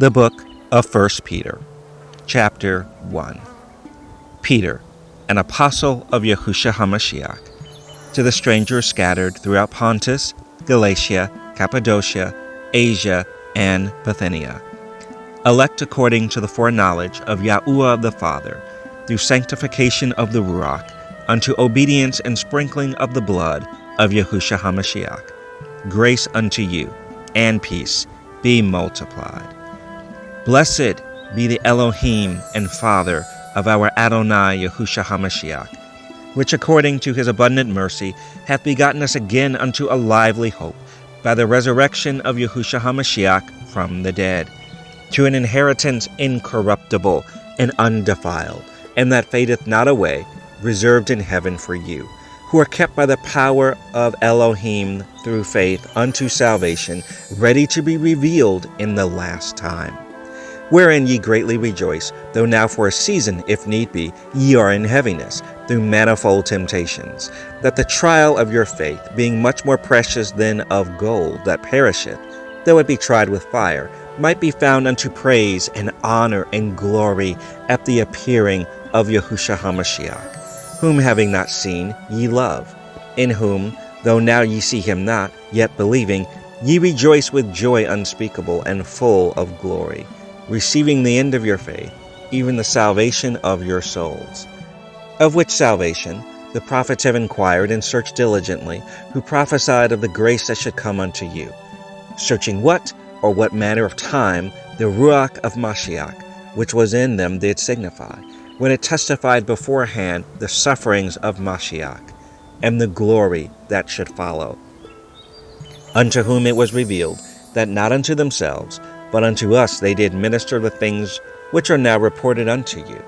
The Book of 1 Peter, Chapter 1. Peter, an apostle of Yahusha HaMashiach, to the strangers scattered throughout Pontus, Galatia, Cappadocia, Asia, and Bithynia, elect according to the foreknowledge of Yahuwah the Father, through sanctification of the Ruach, unto obedience and sprinkling of the blood of Yahusha HaMashiach. Grace unto you, and peace be multiplied. Blessed be the Elohim and Father of our Adonai Yahusha HaMashiach, which according to his abundant mercy hath begotten us again unto a lively hope, by the resurrection of Yahusha HaMashiach from the dead, to an inheritance incorruptible and undefiled, and that fadeth not away, reserved in heaven for you, who are kept by the power of Elohim through faith unto salvation, ready to be revealed in the last time. Wherein ye greatly rejoice, though now for a season, if need be, ye are in heaviness, through manifold temptations, that the trial of your faith, being much more precious than of gold that perisheth, though it be tried with fire, might be found unto praise and honor and glory at the appearing of Yahusha HaMashiach, whom having not seen ye love, in whom, though now ye see him not, yet believing, ye rejoice with joy unspeakable and full of glory, receiving the end of your faith, even the salvation of your souls. Of which salvation the prophets have inquired and searched diligently, who prophesied of the grace that should come unto you, searching what or what manner of time the Ruach of Mashiach, which was in them, did signify, when it testified beforehand the sufferings of Mashiach, and the glory that should follow. Unto whom it was revealed, that not unto themselves, but unto us they did minister the things which are now reported unto you,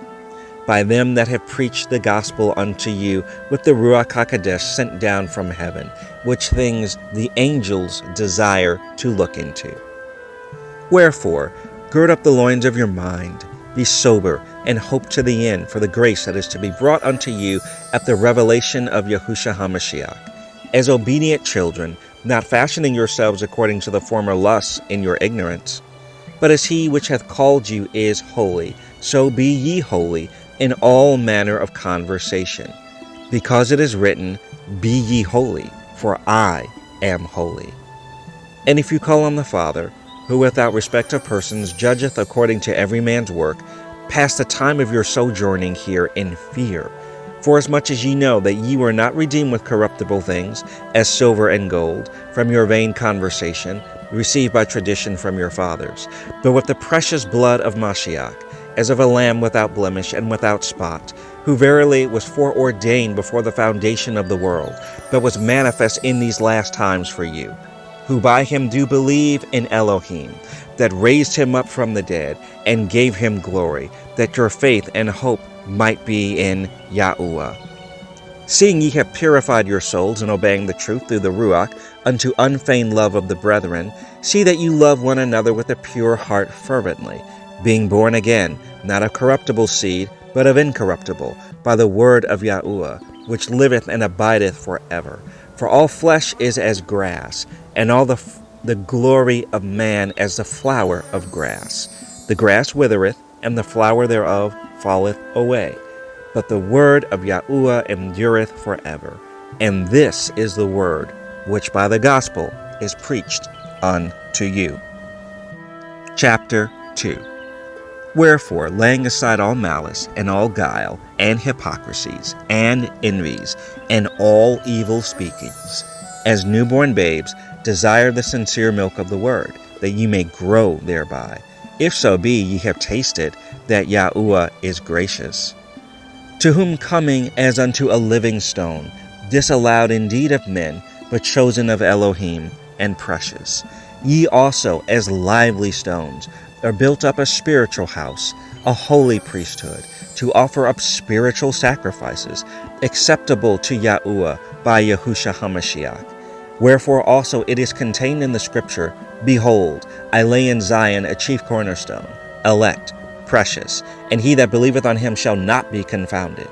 by them that have preached the gospel unto you with the Ruach HaKodesh sent down from heaven, which things the angels desire to look into. Wherefore, gird up the loins of your mind, be sober, and hope to the end for the grace that is to be brought unto you at the revelation of Yahusha HaMashiach, as obedient children, not fashioning yourselves according to the former lusts in your ignorance. But as he which hath called you is holy, so be ye holy in all manner of conversation. Because it is written, Be ye holy, for I am holy. And if you call on the Father, who without respect of persons judgeth according to every man's work, pass the time of your sojourning here in fear. Forasmuch as ye know that ye were not redeemed with corruptible things, as silver and gold, from your vain conversation, received by tradition from your fathers, but with the precious blood of Mashiach, as of a lamb without blemish and without spot, who verily was foreordained before the foundation of the world, but was manifest in these last times for you, who by him do believe in Elohim, that raised him up from the dead, and gave him glory, that your faith and hope might be in Yahuwah. Seeing ye have purified your souls in obeying the truth through the Ruach, unto unfeigned love of the brethren, see that you love one another with a pure heart fervently, being born again, not of corruptible seed, but of incorruptible, by the word of Yahuwah, which liveth and abideth forever. For all flesh is as grass, and all the glory of man as the flower of grass. The grass withereth, and the flower thereof falleth away. But the word of Yahuwah endureth forever. And this is the word which by the gospel is preached unto you. Chapter 2. Wherefore, laying aside all malice, and all guile, and hypocrisies, and envies, and all evil speakings, as newborn babes, desire the sincere milk of the word, that ye may grow thereby, if so be ye have tasted that Yahuwah is gracious. To whom coming as unto a living stone, disallowed indeed of men, but chosen of Elohim, and precious, ye also as lively stones are built up a spiritual house, a holy priesthood, to offer up spiritual sacrifices, acceptable to Yahuwah by Yahusha HaMashiach. Wherefore also it is contained in the Scripture, Behold, I lay in Zion a chief cornerstone, elect, precious, and he that believeth on him shall not be confounded.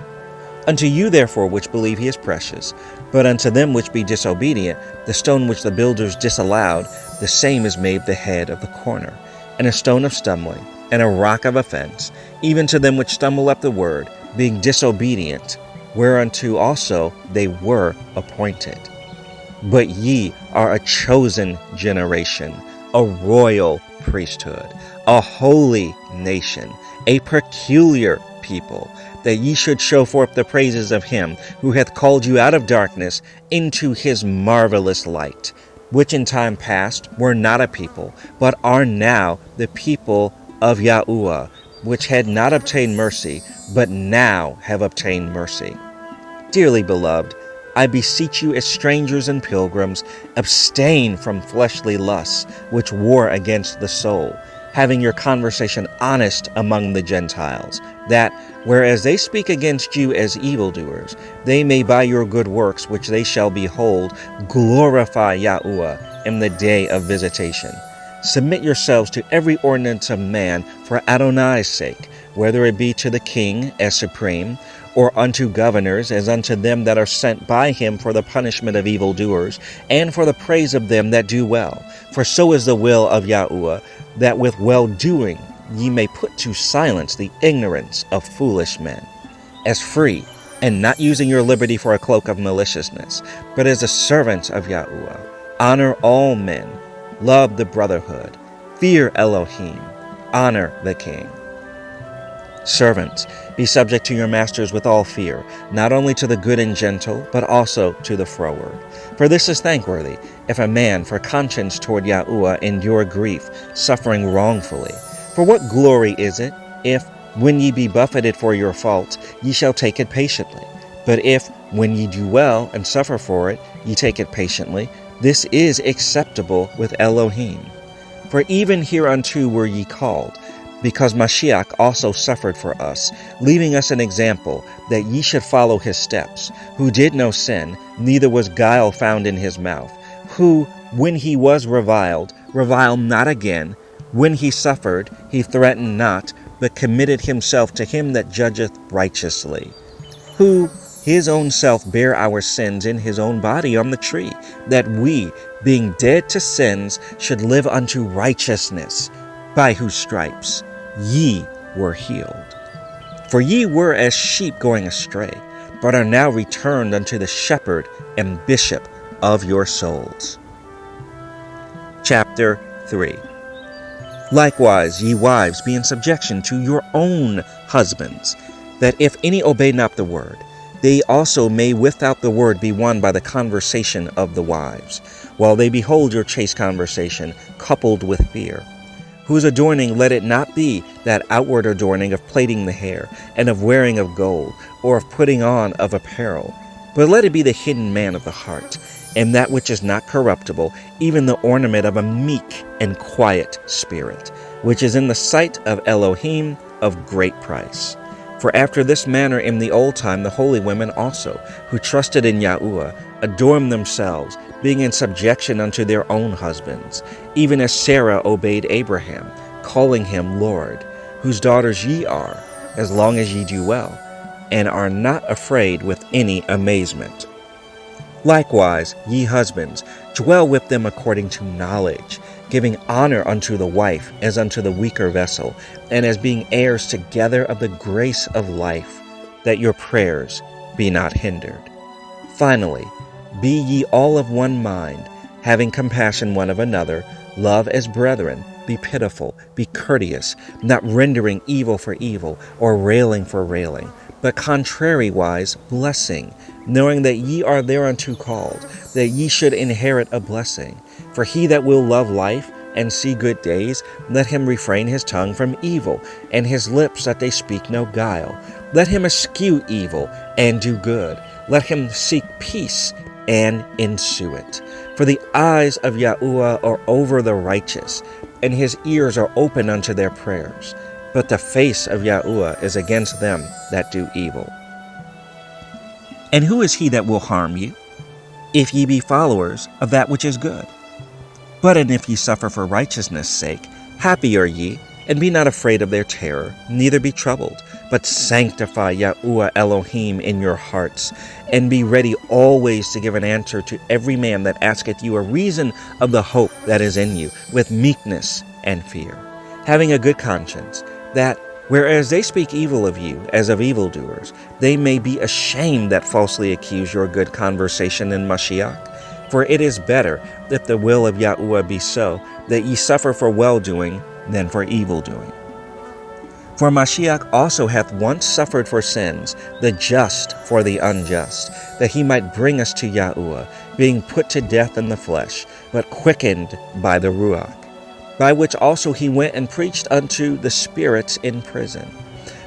Unto you therefore which believe he is precious, but unto them which be disobedient, the stone which the builders disallowed, the same is made the head of the corner. and a stone of stumbling, and a rock of offense, even to them which stumble at the word, being disobedient, whereunto also they were appointed. But ye are a chosen generation, a royal priesthood, a holy nation, a peculiar people, that ye should show forth the praises of him who hath called you out of darkness into his marvelous light, which in time past were not a people, but are now the people of Yahuwah, which had not obtained mercy, but now have obtained mercy. Dearly beloved, I beseech you as strangers and pilgrims, abstain from fleshly lusts, which war against the soul, having your conversation honest among the Gentiles, that, whereas they speak against you as evildoers, they may by your good works which they shall behold, glorify Yahuwah in the day of visitation. Submit yourselves to every ordinance of man for Adonai's sake, whether it be to the king as supreme, or unto governors, as unto them that are sent by him for the punishment of evildoers, and for the praise of them that do well. For so is the will of Yahuwah, that with well-doing ye may put to silence the ignorance of foolish men. As free, and not using your liberty for a cloak of maliciousness, but as the servants of Yahuwah, honor all men, love the brotherhood, fear Elohim, honor the king. Servants, be subject to your masters with all fear, not only to the good and gentle, but also to the froward. For this is thankworthy, if a man for conscience toward Yahuwah endure grief, suffering wrongfully. For what glory is it, if, when ye be buffeted for your faults, ye shall take it patiently? But if, when ye do well and suffer for it, ye take it patiently, this is acceptable with Elohim. For even hereunto were ye called, because Mashiach also suffered for us, leaving us an example, that ye should follow his steps, who did no sin, neither was guile found in his mouth, who, when he was reviled not again, when he suffered, he threatened not, but committed himself to him that judgeth righteously, who his own self bare our sins in his own body on the tree, that we, being dead to sins, should live unto righteousness, by whose stripes ye were healed. For ye were as sheep going astray, but are now returned unto the shepherd and bishop of your souls. Chapter 3. Likewise, ye wives, be in subjection to your own husbands, that if any obey not the word, they also may without the word be won by the conversation of the wives, while they behold your chaste conversation, coupled with fear. Whose adorning let it not be that outward adorning of plaiting the hair, and of wearing of gold, or of putting on of apparel, but let it be the hidden man of the heart, and that which is not corruptible, even the ornament of a meek and quiet spirit, which is in the sight of Elohim of great price. For after this manner in the old time the holy women also, who trusted in Yahuwah, adorned themselves, being in subjection unto their own husbands, even as Sarah obeyed Abraham, calling him Lord, whose daughters ye are, as long as ye do well, and are not afraid with any amazement. Likewise, ye husbands, dwell with them according to knowledge, giving honor unto the wife as unto the weaker vessel, and as being heirs together of the grace of life, that your prayers be not hindered. Finally, be ye all of one mind, having compassion one of another, love as brethren, be pitiful, be courteous, not rendering evil for evil, or railing for railing, but contrariwise blessing, knowing that ye are thereunto called, that ye should inherit a blessing. For he that will love life and see good days, let him refrain his tongue from evil, and his lips that they speak no guile. Let him eschew evil and do good. Let him seek peace and ensue it. For the eyes of Yahuwah are over the righteous, and his ears are open unto their prayers. But the face of Yahuwah is against them that do evil. And who is he that will harm you, if ye be followers of that which is good? But and if ye suffer for righteousness' sake, happy are ye, and be not afraid of their terror, neither be troubled, but sanctify Yahuwah Elohim in your hearts, and be ready always to give an answer to every man that asketh you a reason of the hope that is in you, with meekness and fear. having a good conscience, that whereas they speak evil of you as of evildoers, they may be ashamed that falsely accuse your good conversation in Mashiach. For it is better, if the will of Yahuwah be so, that ye suffer for well-doing than for evil-doing. For Mashiach also hath once suffered for sins, the just for the unjust, that he might bring us to Yahuwah, being put to death in the flesh, but quickened by the Ruach, by which also he went and preached unto the spirits in prison,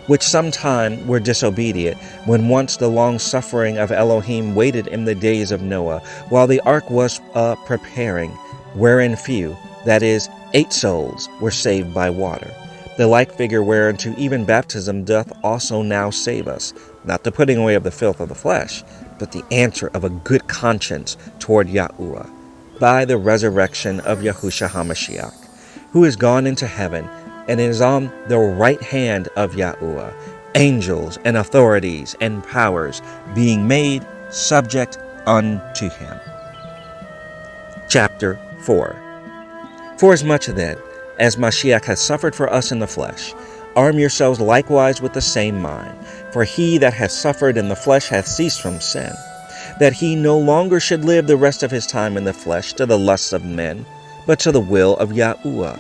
which sometime were disobedient, when once the long-suffering of Elohim waited in the days of Noah, while the ark was preparing, wherein few, that is, 8 souls, were saved by water. The like figure whereunto even baptism doth also now save us, not the putting away of the filth of the flesh, but the answer of a good conscience toward Yahuwah, by the resurrection of Yahusha HaMashiach, who is gone into heaven, and is on the right hand of Yahuwah, angels and authorities and powers being made subject unto him. Chapter 4. Forasmuch then, as Mashiach hath suffered for us in the flesh, arm yourselves likewise with the same mind. For he that hath suffered in the flesh hath ceased from sin, that he no longer should live the rest of his time in the flesh to the lusts of men, but to the will of Yahuwah.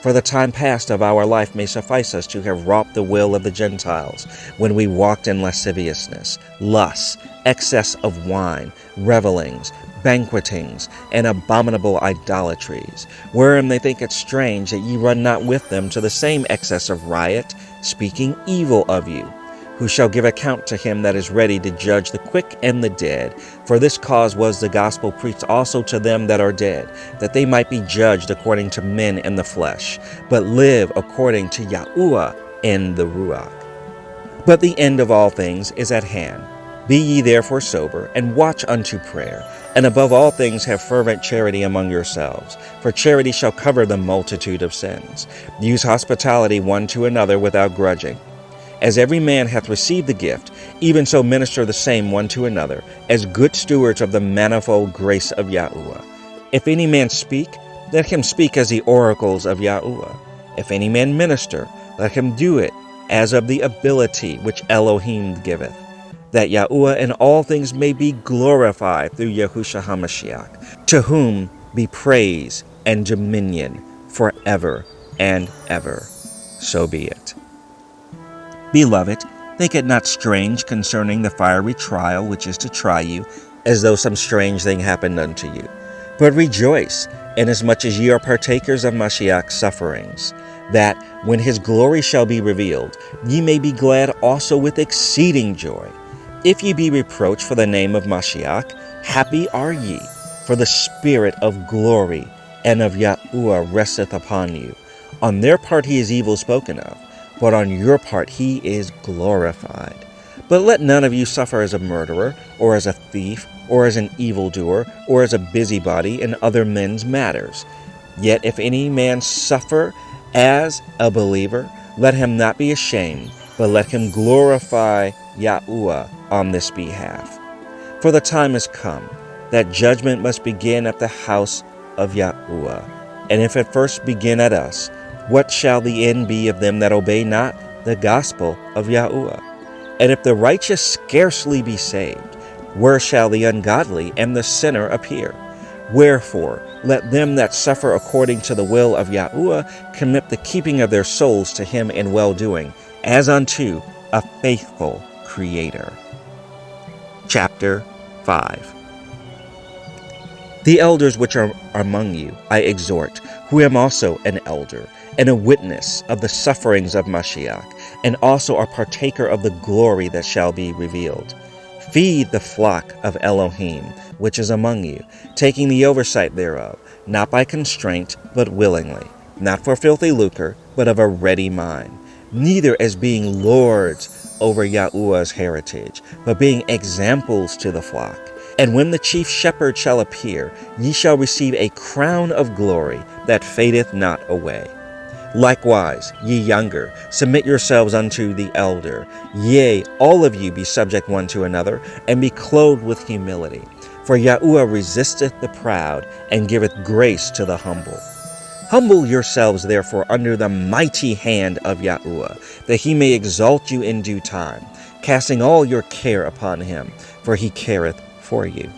For the time past of our life may suffice us to have wrought the will of the Gentiles, when we walked in lasciviousness, lusts, excess of wine, revellings, banquetings, and abominable idolatries, wherein they think it strange that ye run not with them to the same excess of riot, speaking evil of you, who shall give account to him that is ready to judge the quick and the dead. For this cause was the gospel preached also to them that are dead, that they might be judged according to men in the flesh, but live according to Yahuwah in the Ruach. But the end of all things is at hand. Be ye therefore sober, and watch unto prayer, and above all things have fervent charity among yourselves, for charity shall cover the multitude of sins. Use hospitality one to another without grudging. As every man hath received the gift, even so minister the same one to another, as good stewards of the manifold grace of Yahuwah. If any man speak, let him speak as the oracles of Yahuwah. If any man minister, let him do it as of the ability which Elohim giveth, that Yahuwah in all things may be glorified through Yahusha HaMashiach, to whom be praise and dominion forever and ever. So be it. Beloved, think it not strange concerning the fiery trial which is to try you, as though some strange thing happened unto you. But rejoice, inasmuch as ye are partakers of Mashiach's sufferings, that, when his glory shall be revealed, ye may be glad also with exceeding joy. If ye be reproached for the name of Mashiach, happy are ye, for the spirit of glory and of Yahuwah resteth upon you. On their part he is evil spoken of, but on your part he is glorified. But let none of you suffer as a murderer, or as a thief, or as an evildoer, or as a busybody in other men's matters. Yet if any man suffer as a believer, let him not be ashamed, but let him glorify Yahuwah on this behalf. For the time is come that judgment must begin at the house of Yahuwah. And if it first begin at us, what shall the end be of them that obey not the gospel of Yahuwah? And if the righteous scarcely be saved, where shall the ungodly and the sinner appear? Wherefore, let them that suffer according to the will of Yahuwah commit the keeping of their souls to him in well-doing, as unto a faithful Creator. Chapter 5. The elders which are among you I exhort, who am also an elder, and a witness of the sufferings of Mashiach, and also a partaker of the glory that shall be revealed. Feed the flock of Elohim, which is among you, taking the oversight thereof, not by constraint, but willingly, not for filthy lucre, but of a ready mind, neither as being lords over Yahuwah's heritage, but being examples to the flock. And when the chief shepherd shall appear, ye shall receive a crown of glory that fadeth not away. Likewise, ye younger, submit yourselves unto the elder. Yea, all of you be subject one to another, and be clothed with humility. For Yahuwah resisteth the proud, and giveth grace to the humble. Humble yourselves, therefore, under the mighty hand of Yahuwah, that he may exalt you in due time, casting all your care upon him, for he careth for you.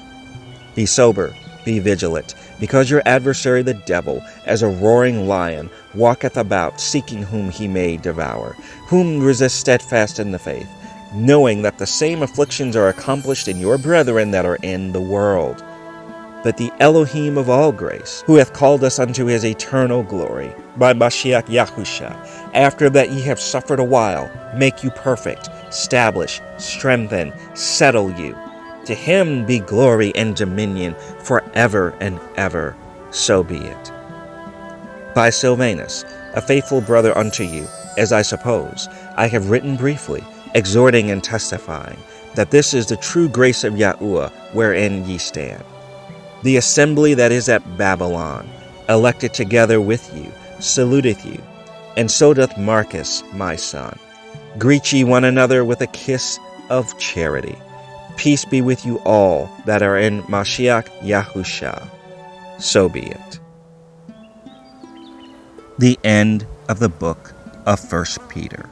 Be sober, be vigilant, because your adversary the devil, as a roaring lion, walketh about, seeking whom he may devour, whom resist steadfast in the faith, knowing that the same afflictions are accomplished in your brethren that are in the world. But the Elohim of all grace, who hath called us unto his eternal glory, by Mashiach Yahusha, after that ye have suffered a while, make you perfect, establish, strengthen, settle you. To him be glory and dominion forever and ever. So be it. By Silvanus, a faithful brother unto you, as I suppose, I have written briefly, exhorting and testifying, that this is the true grace of Yahuwah wherein ye stand. The assembly that is at Babylon, elected together with you, saluteth you, and so doth Marcus, my son. Greet ye one another with a kiss of charity. Peace be with you all that are in Mashiach Yahusha. So be it. The end of the book of 1 Peter.